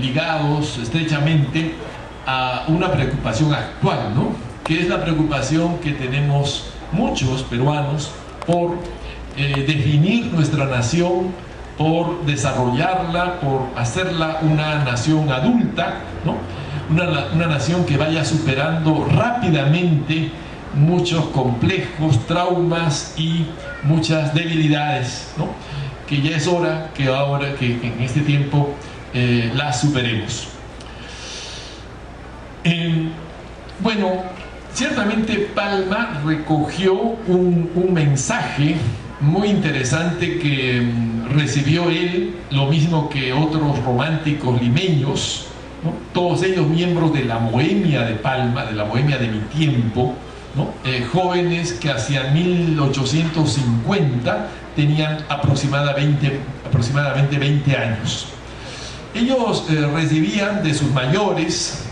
ligados estrechamente a una preocupación actual, ¿no? Que es la preocupación que tenemos muchos peruanos por definir nuestra nación, por desarrollarla, por hacerla una nación adulta, ¿no? Una nación que vaya superando rápidamente muchos complejos, traumas y muchas debilidades, ¿no? Que ya es hora que en este tiempo las superemos. Bueno, ciertamente Palma recogió un mensaje muy interesante que recibió él, lo mismo que otros románticos limeños, ¿no? Todos ellos miembros de la Bohemia de Palma, de la Bohemia de mi tiempo, ¿no? Jóvenes que hacia 1850 tenían aproximadamente 20 años. Ellos recibían de sus mayores,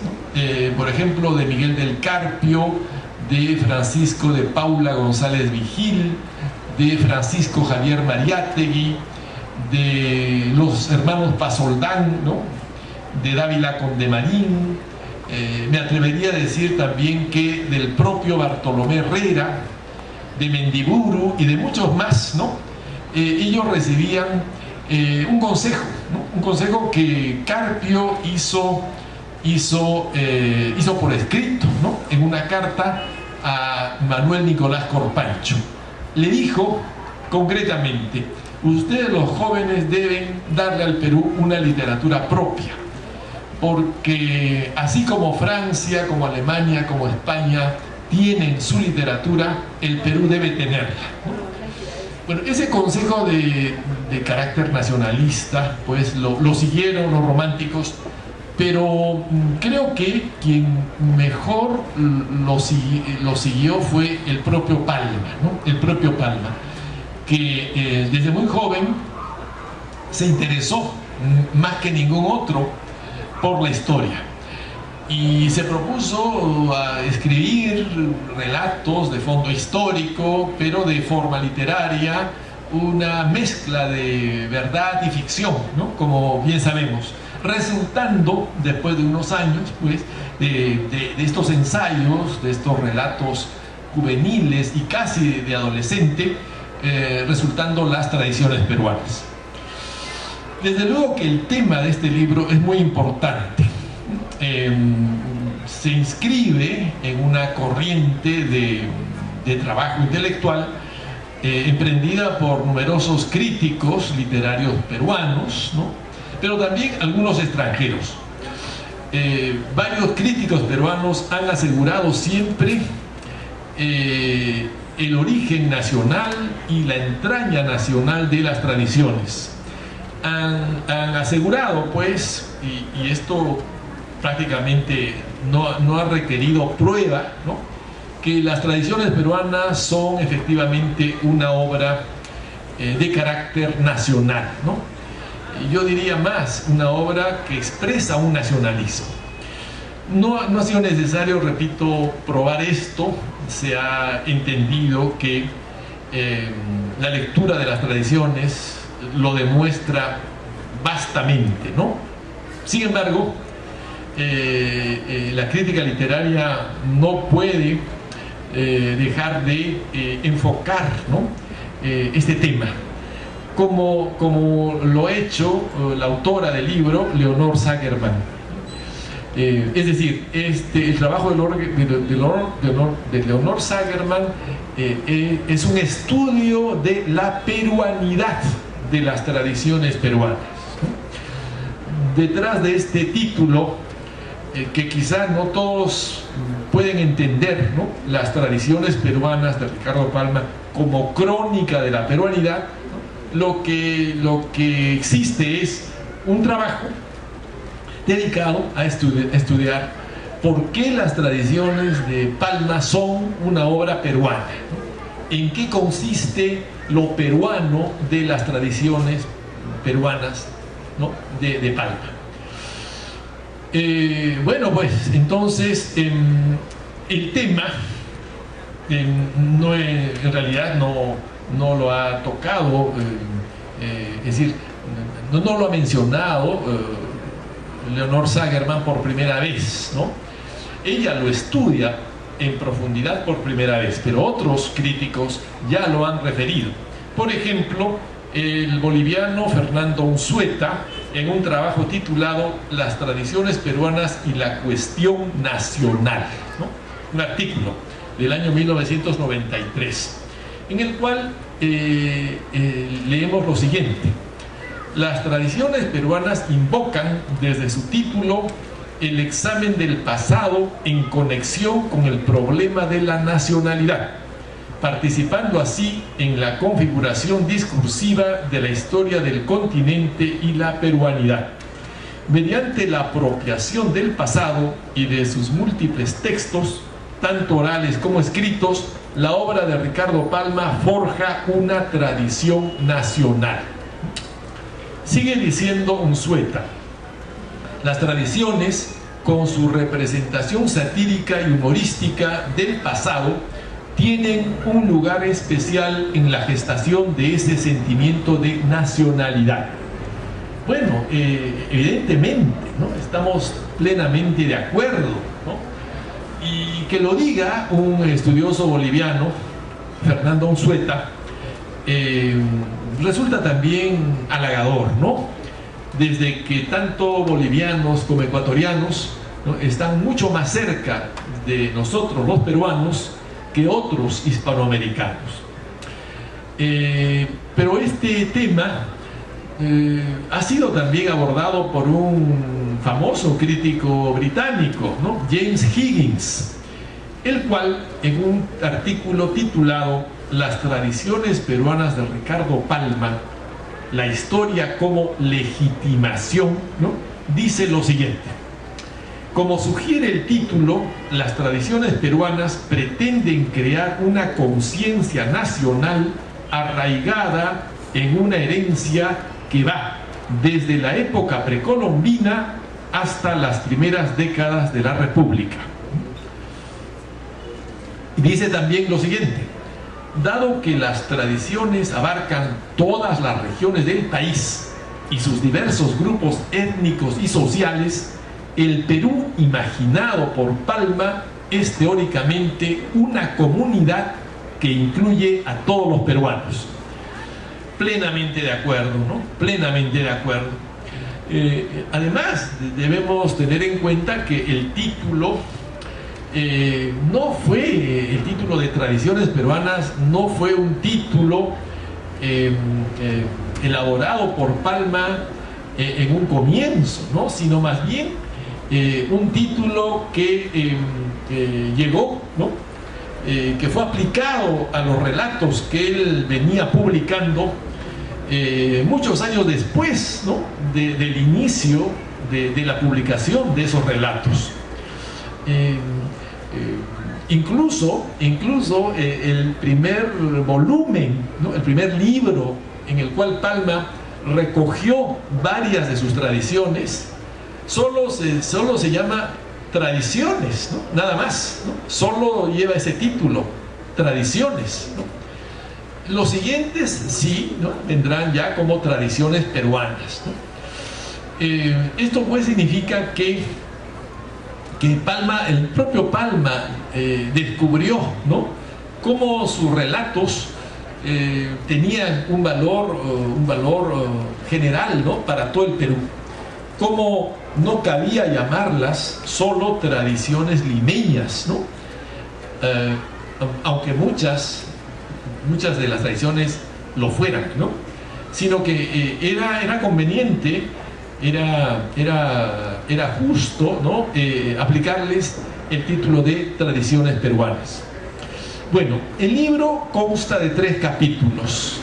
por ejemplo, de Miguel del Carpio, de Francisco de Paula González Vigil, de Francisco Javier Mariátegui, de los hermanos Pasoldán, ¿no? De Dávila Condemarín, me atrevería a decir también que del propio Bartolomé Herrera, de Mendiburu y de muchos más, ¿no? Ellos recibían un consejo, ¿no? Un consejo que Carpio hizo por escrito, ¿no? En una carta a Manuel Nicolás Corpancho. Le dijo concretamente: ustedes los jóvenes deben darle al Perú una literatura propia, porque así como Francia, como Alemania, como España tienen su literatura, el Perú debe tenerla, ¿no? Bueno, ese consejo de carácter nacionalista, pues lo siguieron los románticos, pero creo que quien mejor lo siguió fue el propio Palma, ¿no? El propio Palma, que desde muy joven se interesó más que ningún otro por la historia y se propuso a escribir relatos de fondo histórico, pero de forma literaria, una mezcla de verdad y ficción, ¿no? Como bien sabemos, resultando después de unos años, pues, de estos ensayos, de estos relatos juveniles y casi de adolescente, resultando las tradiciones peruanas. Desde luego que el tema de este libro es muy importante. Se inscribe en una corriente de trabajo intelectual emprendida por numerosos críticos literarios peruanos, ¿no? Pero también algunos extranjeros. Varios críticos peruanos han asegurado siempre el origen nacional y la entraña nacional de las tradiciones. Han asegurado, pues, y esto prácticamente no ha requerido prueba, ¿no?, que las tradiciones peruanas son efectivamente una obra de carácter nacional, ¿no? Yo diría más, una obra que expresa un nacionalismo. No ha sido necesario, repito, probar esto. Se ha entendido que la lectura de las tradiciones lo demuestra vastamente, ¿no? Sin embargo, la crítica literaria no puede dejar de enfocar, ¿no?, este tema, como lo ha hecho la autora del libro, Leonor Sagerman. Es decir, el trabajo de Leonor Sagerman es un estudio de la peruanidad de las tradiciones peruanas. Detrás de este título, que quizás no todos pueden entender, ¿no?, las tradiciones peruanas de Ricardo Palma como crónica de la peruanidad, lo que existe es un trabajo dedicado a estudiar por qué las tradiciones de Palma son una obra peruana, ¿no? En qué consiste lo peruano de las tradiciones peruanas, ¿no?, de Palma. Bueno, pues entonces el tema en realidad no lo ha tocado, es decir, no lo ha mencionado Leonor Sagerman por primera vez, ¿no? Ella lo estudia en profundidad por primera vez, pero otros críticos ya lo han referido. Por ejemplo, el boliviano Fernando Unzueta, en un trabajo titulado Las tradiciones peruanas y la cuestión nacional, ¿no? Un artículo del año 1993, en el cual leemos lo siguiente: las tradiciones peruanas invocan desde su título el examen del pasado en conexión con el problema de la nacionalidad, participando así en la configuración discursiva de la historia del continente y la peruanidad. Mediante la apropiación del pasado y de sus múltiples textos, tanto orales como escritos, la obra de Ricardo Palma forja una tradición nacional. Sigue diciendo Unzueta: las tradiciones, con su representación satírica y humorística del pasado, tienen un lugar especial en la gestación de ese sentimiento de nacionalidad. Bueno, evidentemente, ¿no? Estamos plenamente de acuerdo, ¿no? Y que lo diga un estudioso boliviano, Fernando Unzueta, resulta también halagador, ¿no? Desde que tanto bolivianos como ecuatorianos, ¿no?, están mucho más cerca de nosotros los peruanos que otros hispanoamericanos. Pero este tema ha sido también abordado por un famoso crítico británico, ¿no?, James Higgins, el cual en un artículo titulado Las tradiciones peruanas de Ricardo Palma, la historia como legitimación, ¿no?, dice lo siguiente: como sugiere el título, las tradiciones peruanas pretenden crear una conciencia nacional arraigada en una herencia que va desde la época precolombina hasta las primeras décadas de la República. Dice también lo siguiente: dado que las tradiciones abarcan todas las regiones del país y sus diversos grupos étnicos y sociales, el Perú imaginado por Palma es teóricamente una comunidad que incluye a todos los peruanos. Plenamente de acuerdo, ¿no? Plenamente de acuerdo. Además, debemos tener en cuenta que el título no fue, el título de tradiciones peruanas no fue un título elaborado por Palma en un comienzo, ¿no?, sino más bien un título que llegó, ¿no?, que fue aplicado a los relatos que él venía publicando muchos años después, ¿no?, del inicio de la publicación de esos relatos. Incluso el primer volumen, ¿no?, el primer libro en el cual Palma recogió varias de sus tradiciones, solo se llama Tradiciones, ¿no?, nada más, ¿no?, solo lleva ese título, Tradiciones, ¿no? Los siguientes sí, ¿no?, vendrán ya como Tradiciones peruanas, ¿no? Esto pues significa que Palma, el propio Palma, descubrió, ¿no?, cómo sus relatos tenían un valor general, ¿no?, para todo el Perú. Cómo no cabía llamarlas solo tradiciones limeñas, ¿no?, aunque muchas de las tradiciones lo fueran, ¿no?, sino que era conveniente, era justo, ¿no?, aplicarles el título de Tradiciones peruanas. Bueno, el libro consta de 3 capítulos.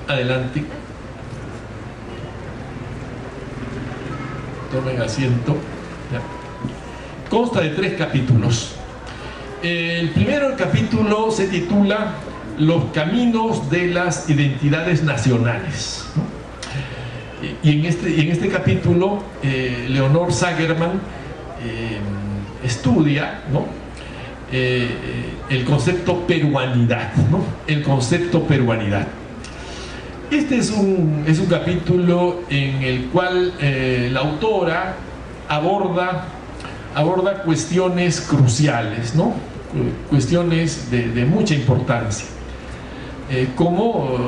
Adelante. Tomen asiento. Ya. Consta de 3 capítulos. El primero capítulo se titula Los caminos de las identidades nacionales, ¿no? Y en este capítulo Leonor Sagerman estudia, ¿no?, el concepto peruanidad, ¿no?, el concepto peruanidad. Este es un capítulo en el cual la autora aborda cuestiones cruciales, ¿no? Cuestiones de mucha importancia, como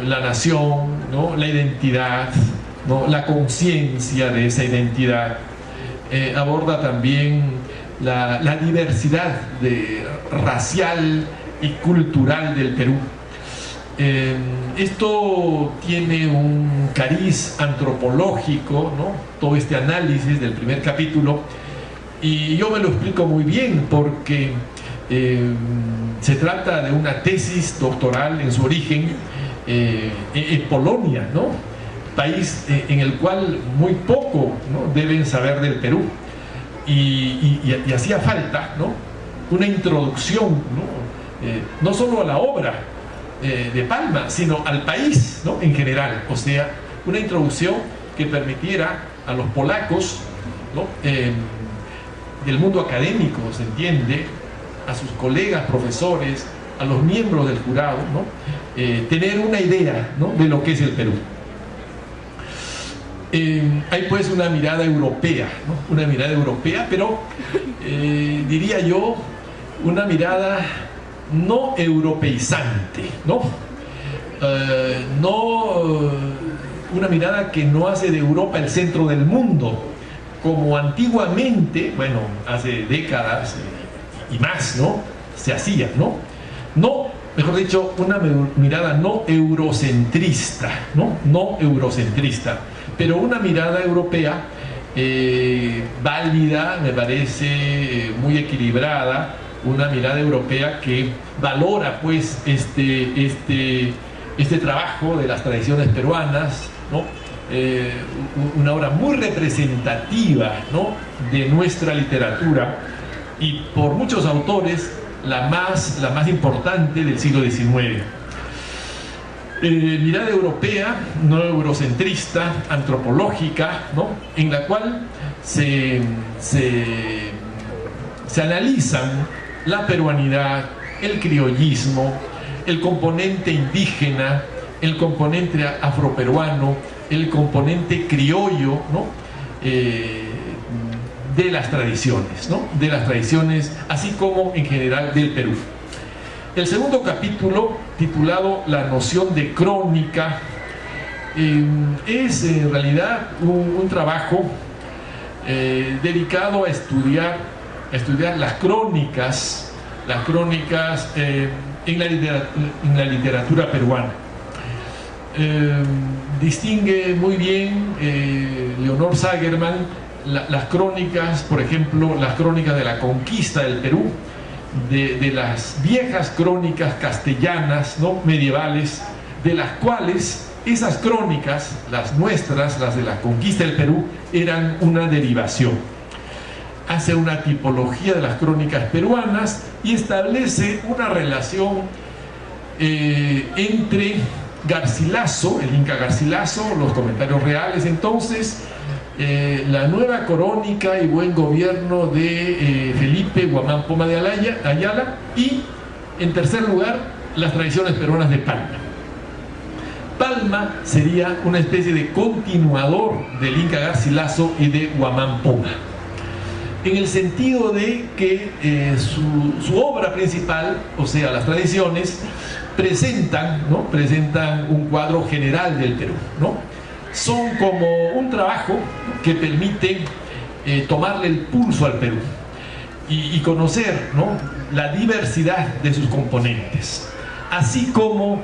la nación, ¿no? La identidad, ¿no? La conciencia de esa identidad. Aborda también la diversidad racial y cultural del Perú. Esto tiene un cariz antropológico, ¿no? Todo este análisis del primer capítulo, y yo me lo explico muy bien porque se trata de una tesis doctoral en su origen en Polonia, ¿no? País en el cual muy poco, ¿no? Deben saber del Perú, y hacía falta, ¿no? Una introducción, ¿no? No solo a la obra de Palma, sino al país, ¿no? En general, o sea, una introducción que permitiera a los polacos, ¿no? Del mundo académico, se entiende, a sus colegas profesores, a los miembros del jurado, ¿no? Tener una idea, ¿no? De lo que es el Perú. Hay pues una mirada europea, ¿no? Una mirada europea, pero diría yo, una mirada no europeizante, ¿no? Una mirada que no hace de Europa el centro del mundo, como antiguamente, bueno, hace décadas y más, ¿no? Se hacía, ¿no? No, mejor dicho, una mirada no eurocentrista, ¿no? No eurocentrista, pero una mirada europea válida, me parece muy equilibrada, una mirada europea que valora pues este trabajo de las tradiciones peruanas, ¿no? Una obra muy representativa, ¿no? De nuestra literatura, y por muchos autores la más importante del siglo XIX. Mirada europea, no eurocentrista, antropológica, ¿no? En la cual se analizan la peruanidad, el criollismo, el componente indígena, el componente afroperuano, el componente criollo, ¿no? De las tradiciones, ¿no? De las tradiciones, así como en general del Perú. El segundo capítulo, titulado La noción de crónica, es en realidad un trabajo dedicado a estudiar las crónicas en la literatura peruana. Distingue muy bien Leonor Sagerman las crónicas, por ejemplo, las crónicas de la conquista del Perú, de las viejas crónicas castellanas, ¿no? Medievales, de las cuales esas crónicas, las nuestras, las de la conquista del Perú, eran una derivación. Hace una tipología de las crónicas peruanas y establece una relación entre Garcilaso, el Inca Garcilaso, los comentarios reales entonces, la nueva crónica y buen gobierno de Felipe Guamán Poma de Ayala, y en tercer lugar las tradiciones peruanas de Palma. Palma sería una especie de continuador del Inca Garcilaso y de Guamán Poma, en el sentido de que su obra principal, o sea, las tradiciones, presentan, ¿no? Presentan un cuadro general del Perú, ¿no? Son como un trabajo que permite tomarle el pulso al Perú y conocer, ¿no? La diversidad de sus componentes, así como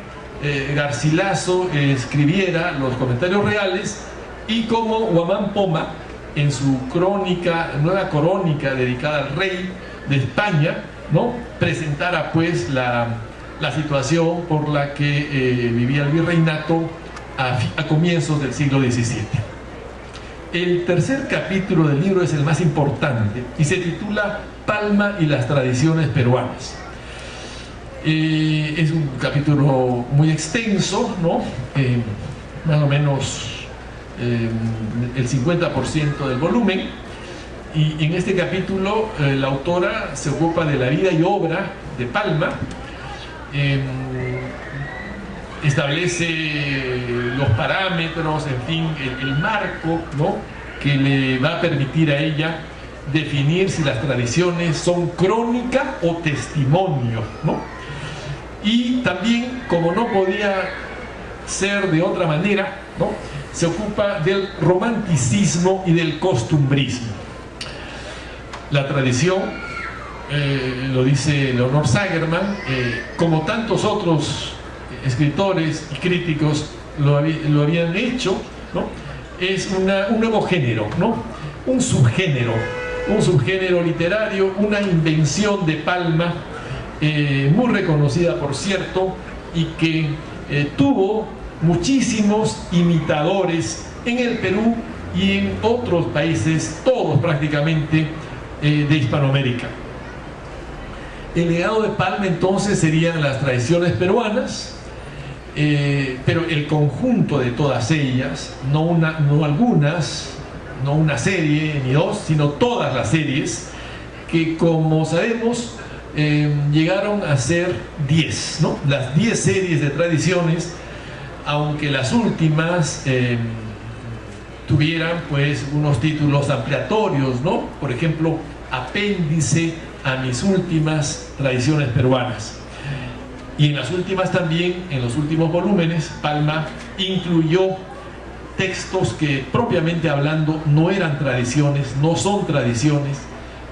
Garcilaso escribiera los comentarios reales, y como Guamán Poma en su crónica, nueva crónica dedicada al rey de España, ¿no? Presentara pues la situación por la que vivía el virreinato a comienzos del siglo XVII. El tercer capítulo del libro es el más importante y se titula Palma y las tradiciones peruanas. Es un capítulo muy extenso, ¿no? Más o menos el 50% del volumen, y en este capítulo la autora se ocupa de la vida y obra de Palma, establece los parámetros, en fin, el marco, ¿no?, que le va a permitir a ella definir si las tradiciones son crónica o testimonio, ¿no? Y también, como no podía ser de otra manera, ¿no?, se ocupa del romanticismo y del costumbrismo. La tradición, lo dice Leonor Sagerman, como tantos otros escritores y críticos lo habían hecho, ¿no?, es un nuevo género, ¿no?, un subgénero literario, una invención de Palma, muy reconocida, por cierto, y que tuvo muchísimos imitadores en el Perú y en otros países, todos prácticamente, de Hispanoamérica. El legado de Palma entonces serían las tradiciones peruanas, pero el conjunto de todas ellas, no algunas, no una serie ni dos, sino todas las series, que, como sabemos, llegaron a ser 10, ¿no? Las 10 series de tradiciones, aunque las últimas tuvieran pues unos títulos ampliatorios, ¿no? Por ejemplo, apéndice a mis últimas tradiciones peruanas. Y en las últimas también, en los últimos volúmenes, Palma incluyó textos que, propiamente hablando, no eran tradiciones, no son tradiciones,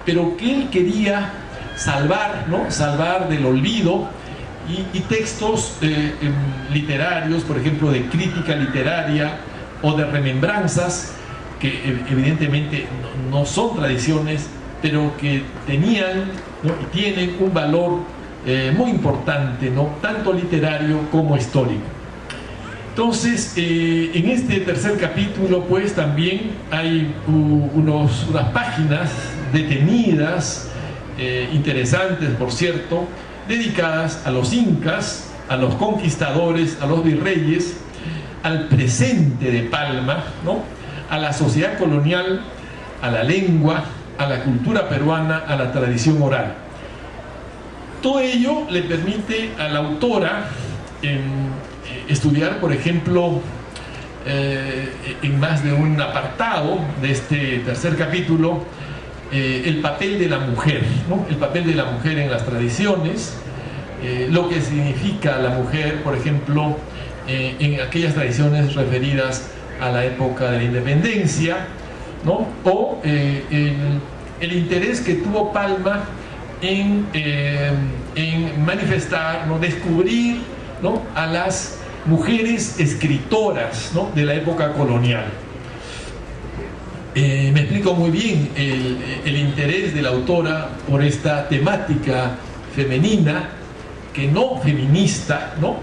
pero que él quería salvar, ¿no?, salvar del olvido, y textos literarios, por ejemplo, de crítica literaria o de remembranzas, que evidentemente no son tradiciones, pero que tenían, ¿no?, y tienen un valor muy importante, ¿no?, tanto literario como histórico. Entonces, en este tercer capítulo, pues también hay unas páginas detenidas, interesantes, por cierto, dedicadas a los incas, a los conquistadores, a los virreyes, al presente de Palma, ¿no?, a la sociedad colonial, a la lengua, a la cultura peruana, a la tradición oral. Todo ello le permite a la autora estudiar, por ejemplo, en más de un apartado de este tercer capítulo, el papel de la mujer, ¿no?, el papel de la mujer en las tradiciones, lo que significa la mujer, por ejemplo, en aquellas tradiciones referidas a la época de la independencia, ¿no?, o el interés que tuvo Palma en manifestar, ¿no?, descubrir, ¿no?, a las mujeres escritoras, ¿no?, de la época colonial. Me explico muy bien el interés de la autora por esta temática femenina, que no feminista, ¿no?,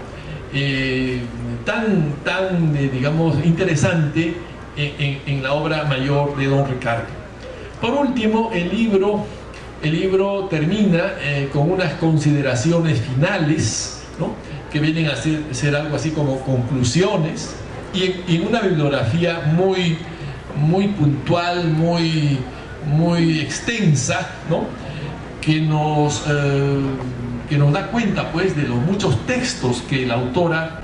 digamos, interesante en la obra mayor de don Ricardo. Por último, el libro termina con unas consideraciones finales, ¿no?, que vienen a ser algo así como conclusiones, y en una bibliografía muy puntual, muy extensa, ¿no?, que nos da cuenta, pues, de los muchos textos que la autora